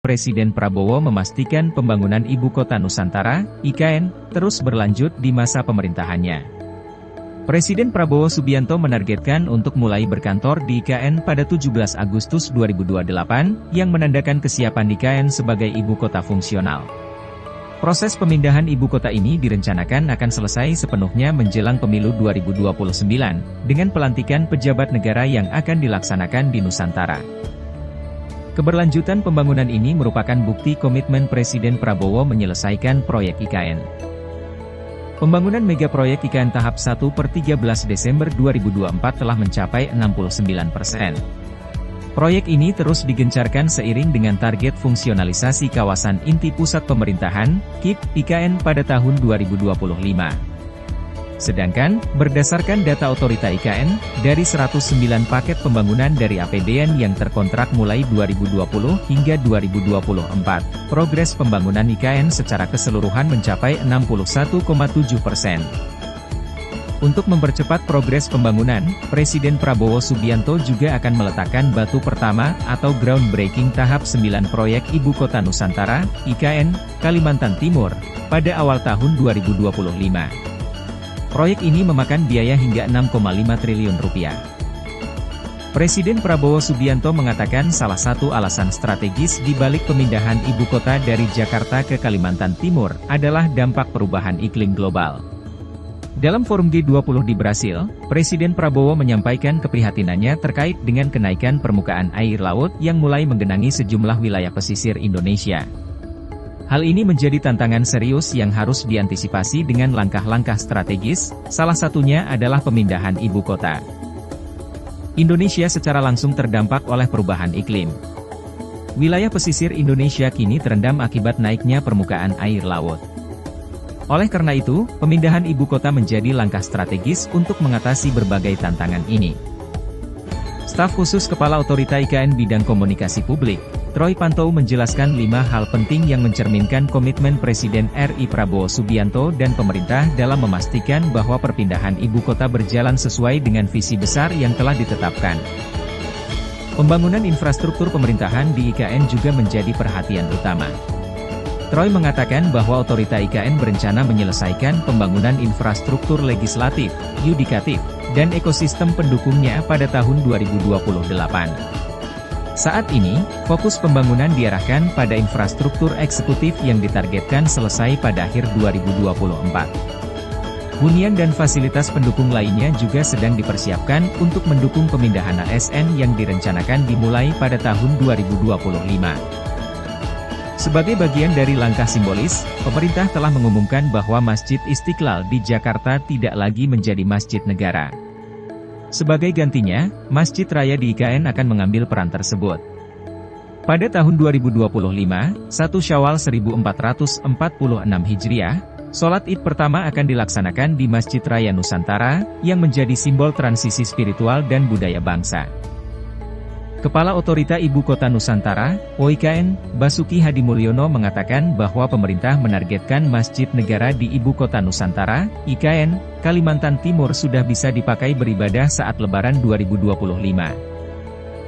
Presiden Prabowo memastikan pembangunan Ibu Kota Nusantara, IKN, terus berlanjut di masa pemerintahannya. Presiden Prabowo Subianto menargetkan untuk mulai berkantor di IKN pada 17 Agustus 2028, yang menandakan kesiapan IKN sebagai ibu kota fungsional. Proses pemindahan ibu kota ini direncanakan akan selesai sepenuhnya menjelang pemilu 2029, dengan pelantikan pejabat negara yang akan dilaksanakan di Nusantara. Keberlanjutan pembangunan ini merupakan bukti komitmen Presiden Prabowo menyelesaikan proyek IKN. Pembangunan mega proyek IKN tahap 1 per 13 Desember 2024 telah mencapai 69%. Proyek ini terus digencarkan seiring dengan target fungsionalisasi kawasan inti pusat pemerintahan, KIP, IKN pada tahun 2025. Sedangkan, berdasarkan data Otorita IKN, dari 109 paket pembangunan dari APBN yang terkontrak mulai 2020 hingga 2024, progres pembangunan IKN secara keseluruhan mencapai 61,7%. Untuk mempercepat progres pembangunan, Presiden Prabowo Subianto juga akan meletakkan batu pertama atau groundbreaking tahap 9 proyek Ibu Kota Nusantara, IKN, Kalimantan Timur, pada awal tahun 2025. Proyek ini memakan biaya hingga 6,5 triliun rupiah. Presiden Prabowo Subianto mengatakan salah satu alasan strategis di balik pemindahan ibu kota dari Jakarta ke Kalimantan Timur adalah dampak perubahan iklim global. Dalam forum G20 di Brasil, Presiden Prabowo menyampaikan keprihatinannya terkait dengan kenaikan permukaan air laut yang mulai menggenangi sejumlah wilayah pesisir Indonesia. Hal ini menjadi tantangan serius yang harus diantisipasi dengan langkah-langkah strategis, salah satunya adalah pemindahan ibu kota. Indonesia secara langsung terdampak oleh perubahan iklim. Wilayah pesisir Indonesia kini terendam akibat naiknya permukaan air laut. Oleh karena itu, pemindahan ibu kota menjadi langkah strategis untuk mengatasi berbagai tantangan ini. Staf khusus Kepala Otorita IKN Bidang Komunikasi Publik, Troy Pantou menjelaskan 5 hal penting yang mencerminkan komitmen Presiden RI Prabowo Subianto dan pemerintah dalam memastikan bahwa perpindahan ibu kota berjalan sesuai dengan visi besar yang telah ditetapkan. Pembangunan infrastruktur pemerintahan di IKN juga menjadi perhatian utama. Troy mengatakan bahwa Otorita IKN berencana menyelesaikan pembangunan infrastruktur legislatif, yudikatif, dan ekosistem pendukungnya pada tahun 2028. Saat ini, fokus pembangunan diarahkan pada infrastruktur eksekutif yang ditargetkan selesai pada akhir 2024. Hunian dan fasilitas pendukung lainnya juga sedang dipersiapkan untuk mendukung pemindahan ASN yang direncanakan dimulai pada tahun 2025. Sebagai bagian dari langkah simbolis, pemerintah telah mengumumkan bahwa Masjid Istiqlal di Jakarta tidak lagi menjadi masjid negara. Sebagai gantinya, Masjid Raya di IKN akan mengambil peran tersebut. Pada tahun 2025, 1 Syawal 1446 Hijriah, sholat Id pertama akan dilaksanakan di Masjid Raya Nusantara, yang menjadi simbol transisi spiritual dan budaya bangsa. Kepala Otorita Ibu Kota Nusantara, OIKN, Basuki Hadimulyono mengatakan bahwa pemerintah menargetkan Masjid Negara di Ibu Kota Nusantara, IKN, Kalimantan Timur sudah bisa dipakai beribadah saat Lebaran 2025.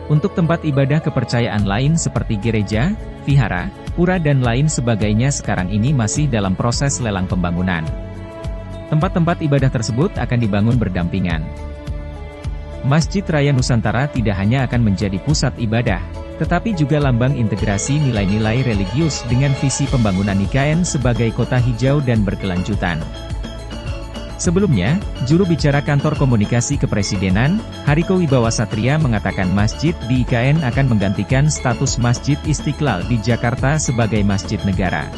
Untuk tempat ibadah kepercayaan lain seperti gereja, vihara, pura dan lain sebagainya sekarang ini masih dalam proses lelang pembangunan. Tempat-tempat ibadah tersebut akan dibangun berdampingan. Masjid Raya Nusantara tidak hanya akan menjadi pusat ibadah, tetapi juga lambang integrasi nilai-nilai religius dengan visi pembangunan IKN sebagai kota hijau dan berkelanjutan. Sebelumnya, juru bicara Kantor Komunikasi Kepresidenan, Hariko Wibawa Satria mengatakan masjid di IKN akan menggantikan status Masjid Istiqlal di Jakarta sebagai masjid negara.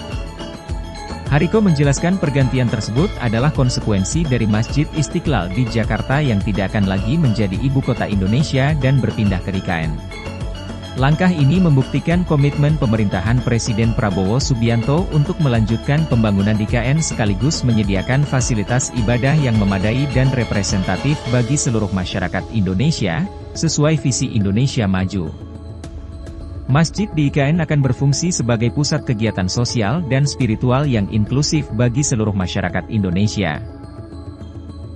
Hariko menjelaskan pergantian tersebut adalah konsekuensi dari Masjid Istiqlal di Jakarta yang tidak akan lagi menjadi ibu kota Indonesia dan berpindah ke IKN. Langkah ini membuktikan komitmen pemerintahan Presiden Prabowo Subianto untuk melanjutkan pembangunan IKN sekaligus menyediakan fasilitas ibadah yang memadai dan representatif bagi seluruh masyarakat Indonesia, sesuai visi Indonesia Maju. Masjid di IKN akan berfungsi sebagai pusat kegiatan sosial dan spiritual yang inklusif bagi seluruh masyarakat Indonesia.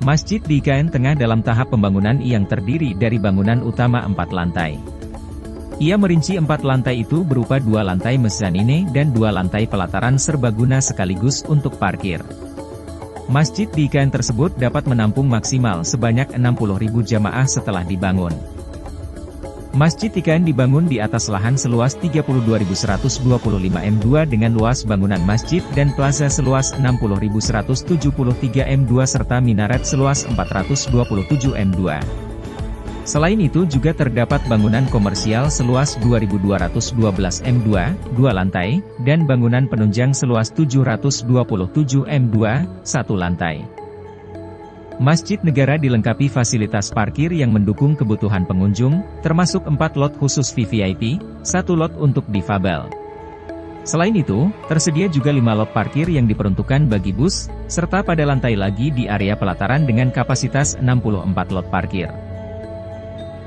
Masjid di IKN tengah dalam tahap pembangunan yang terdiri dari bangunan utama 4 lantai. Ia merinci 4 lantai itu berupa 2 lantai mezzanine dan 2 lantai pelataran serbaguna sekaligus untuk parkir. Masjid di IKN tersebut dapat menampung maksimal sebanyak 60.000 jamaah setelah dibangun. Masjid IKN dibangun di atas lahan seluas 32.125 m2 dengan luas bangunan masjid dan plaza seluas 60.173 m2 serta minaret seluas 427 m2. Selain itu juga terdapat bangunan komersial seluas 2.212 m2, 2 lantai, dan bangunan penunjang seluas 727 m2, 1 lantai. Masjid Negara dilengkapi fasilitas parkir yang mendukung kebutuhan pengunjung, termasuk 4 lot khusus VVIP, 1 lot untuk difabel. Selain itu, tersedia juga 5 lot parkir yang diperuntukkan bagi bus, serta pada lantai lagi di area pelataran dengan kapasitas 64 lot parkir.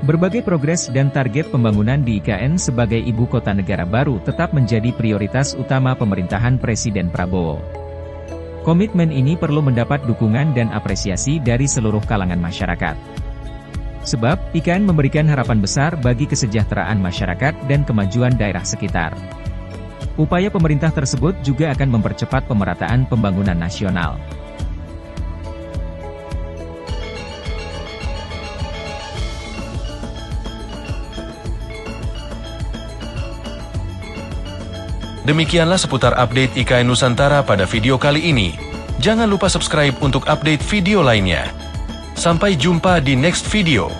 Berbagai progres dan target pembangunan di IKN sebagai ibu kota negara baru tetap menjadi prioritas utama pemerintahan Presiden Prabowo. Komitmen ini perlu mendapat dukungan dan apresiasi dari seluruh kalangan masyarakat. Sebab, IKN memberikan harapan besar bagi kesejahteraan masyarakat dan kemajuan daerah sekitar. Upaya pemerintah tersebut juga akan mempercepat pemerataan pembangunan nasional. Demikianlah seputar update IKN Nusantara pada video kali ini. Jangan lupa subscribe untuk update video lainnya. Sampai jumpa di next video.